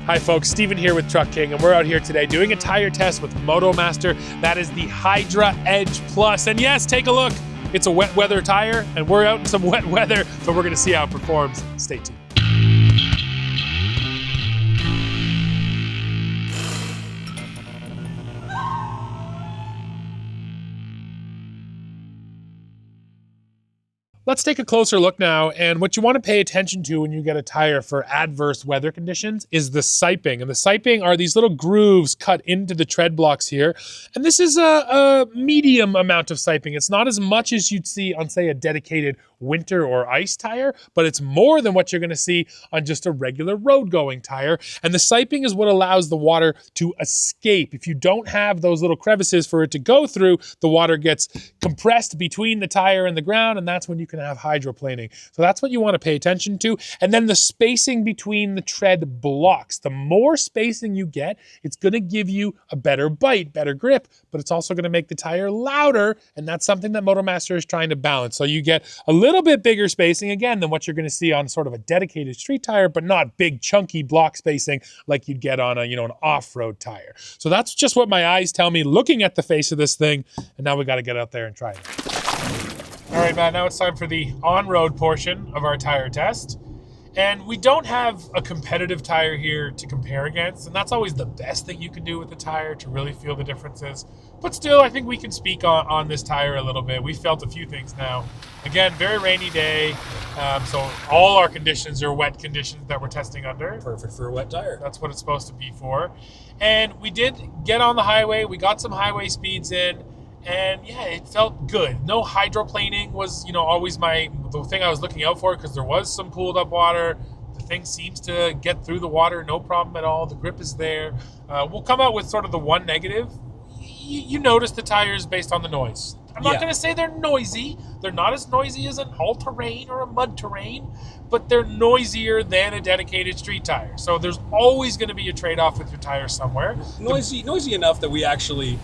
Hi folks, Steven here with Truck King, and we're out here today doing a tire test with Motomaster. That is the Hydra Edge Plus. And yes, take a look. It's a wet weather tire, and we're out in some wet weather, so we're gonna see how it performs. Stay tuned. Let's take a closer look now, and what you want to pay attention to when you get a tire for adverse weather conditions is the siping. And the siping are these little grooves cut into the tread blocks here. And this is a medium amount of siping. It's not as much as you'd see on, say, a dedicated winter or ice tire, but it's more than what you're going to see on just a regular road-going tire. And the siping is what allows the water to escape. If you don't have those little crevices for it to go through, the water gets compressed between the tire and the ground, and that's when you can have hydroplaning. So that's what you want to pay attention to. And then the spacing between the tread blocks. The more spacing you get, it's going to give you a better bite, better grip, but it's also going to make the tire louder, and that's something that Motomaster is trying to balance. So you get a little bit bigger spacing, again, than what you're going to see on sort of a dedicated street tire, but not big, chunky block spacing like you'd get on a, an off-road tire. So that's just what my eyes tell me looking at the face of this thing, and now we got to get out there and try it. All right, Matt, now it's time for the on-road portion of our tire test. And we don't have a competitive tire here to compare against, and that's always the best thing you can do with the tire to really feel the differences. But still, I think we can speak on this tire a little bit. We felt a few things now. Again, very rainy day, so all our conditions are wet conditions that we're testing under. Perfect for a wet tire. That's what it's supposed to be for. And we did get on the highway. We got some highway speeds in. And yeah, it felt good. No hydroplaning was, always the thing I was looking out for, because there was some pooled up water. The thing seems to get through the water, no problem at all. The grip is there. We'll come out with sort of the one negative. You notice the tires based on the noise. I'm not going to say they're noisy. They're not as noisy as an all-terrain or a mud terrain, but they're noisier than a dedicated street tire. So there's always going to be a trade-off with your tire somewhere. Noisy enough that we actually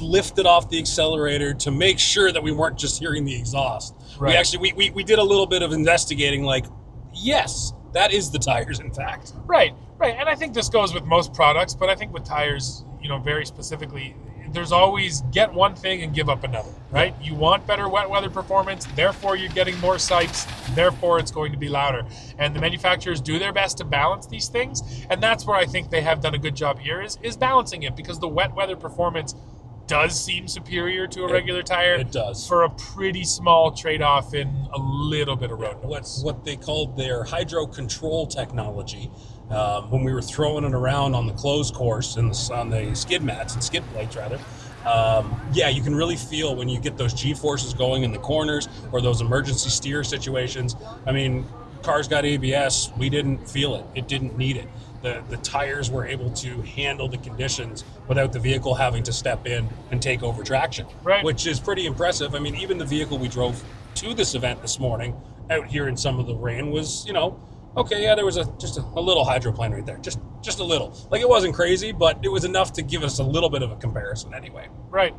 lifted off the accelerator to make sure that we weren't just hearing the exhaust. Right. We did a little bit of investigating, like, yes, that is the tires, in fact. Right. And I think this goes with most products, but I think with tires, very specifically, there's always get one thing and give up another, right? You want better wet weather performance, therefore you're getting more sipes, therefore it's going to be louder. And the manufacturers do their best to balance these things, and that's where I think they have done a good job here is balancing it, because the wet weather performance does seem superior to a regular tire. It does. For a pretty small trade-off in a little bit of road noise. What they called their hydro control technology, when we were throwing it around on the closed course and on the skid mats and skid plates rather, you can really feel when you get those G-forces going in the corners or those emergency steer situations. I mean, cars got ABS, we didn't feel it. It didn't need it. The tires were able to handle the conditions without the vehicle having to step in and take over traction, which is pretty impressive. I mean, even the vehicle we drove to this event this morning out here in some of the rain was, there was just a little hydroplane right there, just a little. Like, it wasn't crazy, but it was enough to give us a little bit of a comparison anyway. Right.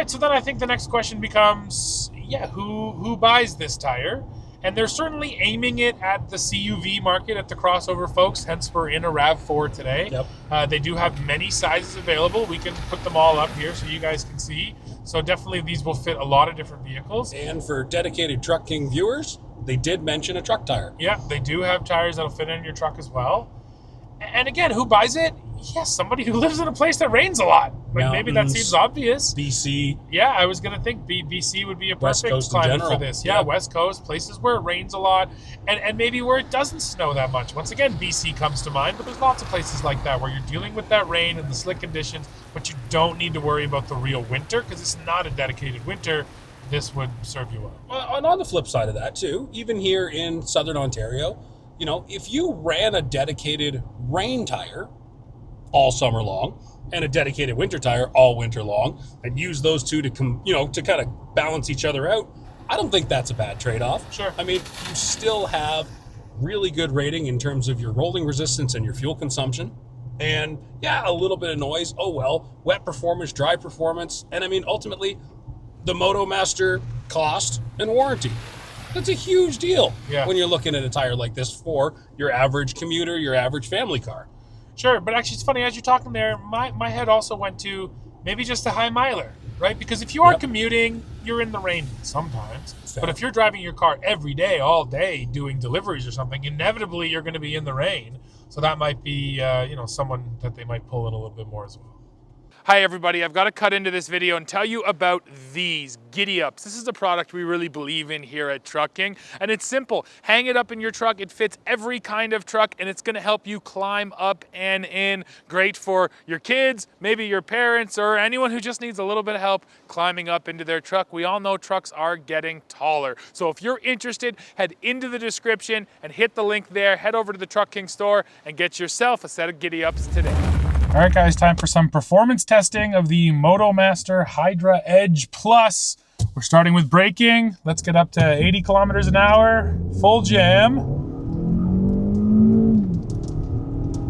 So then I think the next question becomes, who buys this tire? And they're certainly aiming it at the CUV market, at the crossover folks, hence we're in a RAV4 today. Yep. They do have many sizes available. We can put them all up here so you guys can see. So definitely these will fit a lot of different vehicles. And for dedicated Truck King viewers, they did mention a truck tire. Yeah, they do have tires that'll fit in your truck as well. And again, who buys it? Yes, somebody who lives in a place that rains a lot. Like, maybe that seems obvious. BC. Yeah, I was going to think BC would be a perfect climate for this. Yeah, West Coast, places where it rains a lot, and maybe where it doesn't snow that much. Once again, BC comes to mind, but there's lots of places like that where you're dealing with that rain and the slick conditions, but you don't need to worry about the real winter, because it's not a dedicated winter. This would serve you well. And on the flip side of that, too, even here in Southern Ontario, if you ran a dedicated rain tire all summer long and a dedicated winter tire all winter long and use those two to to kind of balance each other out, I don't think that's a bad trade-off. Sure. I mean, you still have really good rating in terms of your rolling resistance and your fuel consumption. And a little bit of noise. Oh well, wet performance, dry performance. And I mean, ultimately, the Motomaster cost and warranty. That's a huge deal when you're looking at a tire like this for your average commuter, your average family car. Sure, but actually it's funny, as you're talking there, my head also went to maybe just a high miler, right? Because if you are commuting, you're in the rain sometimes. Fair. But if you're driving your car every day, all day, doing deliveries or something, inevitably you're going to be in the rain. So that might be, someone that they might pull in a little bit more as well. Hi everybody, I've got to cut into this video and tell you about these Giddy Ups. This is a product we really believe in here at Truck King, and it's simple. Hang it up in your truck, it fits every kind of truck, and it's gonna help you climb up and in. Great for your kids, maybe your parents, or anyone who just needs a little bit of help climbing up into their truck. We all know trucks are getting taller. So if you're interested, head into the description and hit the link there, head over to the Truck King store and get yourself a set of Giddy Ups today. All right, guys, time for some performance testing of the Motomaster Hydra Edge Plus. We're starting with braking. Let's get up to 80 kilometers an hour, full jam.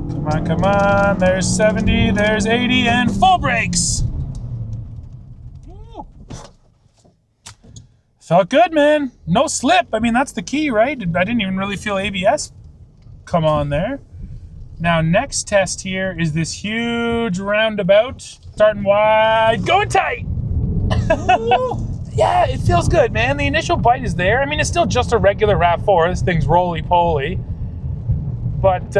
Come on, come on. There's 70, there's 80, and full brakes. Woo. Felt good, man. No slip. I mean, that's the key, right? I didn't even really feel ABS come on there. Now, next test here is this huge roundabout. Starting wide, going tight. Yeah, it feels good, man. The initial bite is there. I mean, it's still just a regular RAV4. This thing's roly-poly. But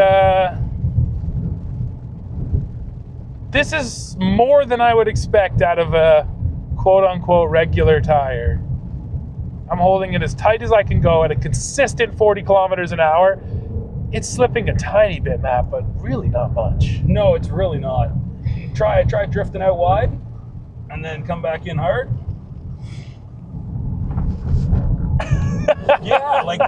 this is more than I would expect out of a quote-unquote regular tire. I'm holding it as tight as I can go at a consistent 40 kilometers an hour. It's slipping a tiny bit, Matt, but really not much. No, it's really not. Try drifting out wide and then come back in hard. Yeah, like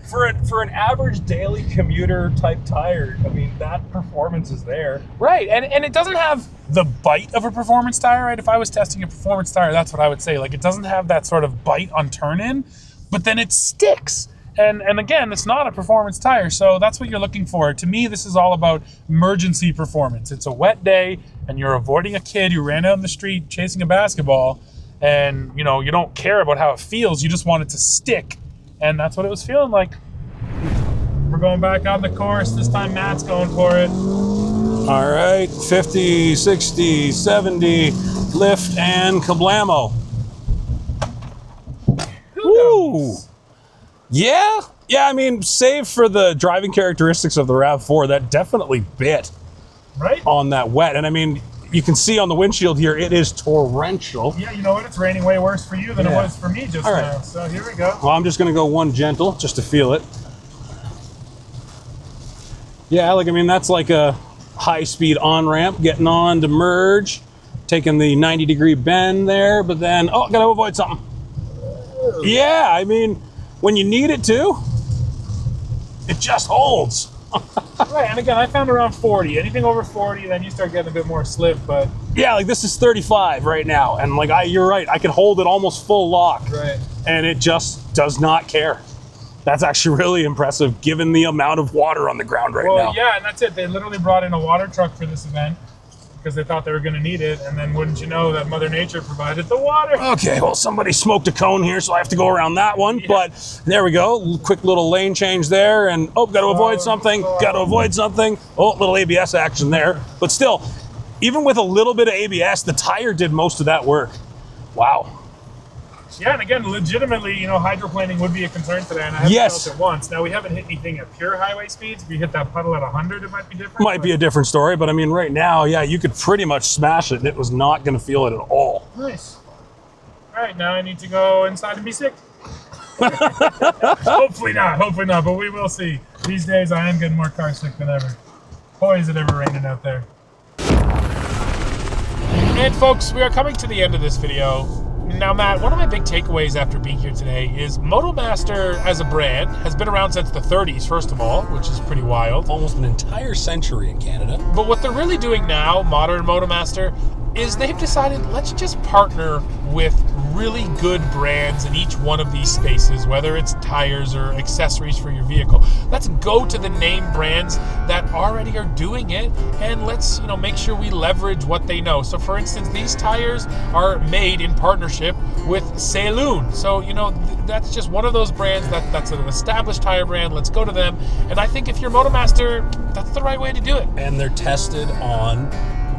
for an average daily commuter type tire, I mean, that performance is there. Right, and it doesn't have the bite of a performance tire, right? If I was testing a performance tire, that's what I would say. Like, it doesn't have that sort of bite on turn-in, but then it sticks. And again, it's not a performance tire, so that's what you're looking for. To me, this is all about emergency performance. It's a wet day, and you're avoiding a kid who ran out in the street chasing a basketball, and you don't care about how it feels. You just want it to stick, and that's what it was feeling like. We're going back on the course. This time, Matt's going for it. All right, 50, 60, 70, lift, and kablamo. Woo! Yeah, I mean, save for the driving characteristics of the RAV4, that definitely bit right on that wet. And I mean, you can see on the windshield here, it is torrential. Yeah, you know what? It's raining way worse for you than it was for me just now. So here we go. Well, I'm just going to go one gentle just to feel it. Yeah, like, I mean, that's like a high-speed on-ramp, getting on to merge, taking the 90-degree bend there, but then, got to avoid something. Yeah, I mean, when you need it to, it just holds. Right, and again, I found around 40. Anything over 40, then you start getting a bit more slip, but... Yeah, like this is 35 right now, and like you're right, I can hold it almost full lock. Right. And it just does not care. That's actually really impressive, given the amount of water on the ground right now. Well, yeah, and that's it. They literally brought in a water truck for this event, because they thought they were going to need it, and then wouldn't you know that Mother Nature provided the water. Okay, well, somebody smoked a cone here, so I have to go around that one, but there we go. Quick little lane change there, and got to avoid something, got to avoid something. Oh, little ABS action there, but still, even with a little bit of ABS, the tire did most of that work. Wow. Yeah, and again, legitimately, hydroplaning would be a concern today, and I haven't felt it once. Now, we haven't hit anything at pure highway speeds. If you hit that puddle at 100, it might be different. Might be a different story, but I mean, right now, yeah, you could pretty much smash it, and it was not going to feel it at all. Nice. All right, now I need to go inside and be sick. Hopefully not, but we will see. These days, I am getting more car sick than ever. Boy, is it ever raining out there. And folks, we are coming to the end of this video. Now, Matt, one of my big takeaways after being here today is Motomaster as a brand has been around since the 30s, first of all, which is pretty wild. Almost an entire century in Canada. But what they're really doing now, modern Motomaster, is they've decided, let's just partner with really good brands in each one of these spaces, whether it's tires or accessories for your vehicle. Let's go to the name brands that already are doing it, and let's make sure we leverage what they know. So for instance, these tires are made in partnership with Saloon. So that's just one of those brands that's an established tire brand. Let's go to them. And I think if you're Motomaster, that's the right way to do it. And they're tested on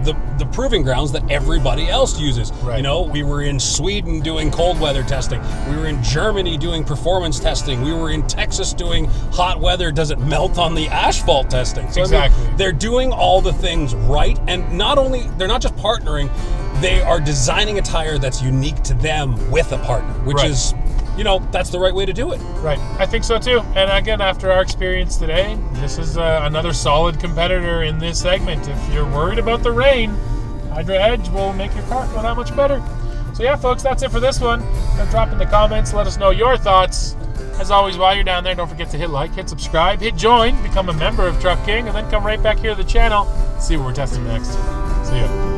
the proving grounds that everybody else uses. Right. We were in Sweden doing cold weather testing. We were in Germany doing performance testing. We were in Texas doing hot weather, does it melt on the asphalt testing. So exactly. They're doing all the things right, and they're not just partnering, they are designing a tire that's unique to them with a partner, which right. is that's the right way to do it. Right. I think so too. And again, after our experience today, this is another solid competitor in this segment. If you're worried about the rain, Hydra Edge will make your car go that much better. So yeah, folks, that's it for this one. Drop in the comments. Let us know your thoughts. As always, while you're down there, don't forget to hit like, hit subscribe, hit join, become a member of Truck King, and then come right back here to the channel, see what we're testing next. See ya.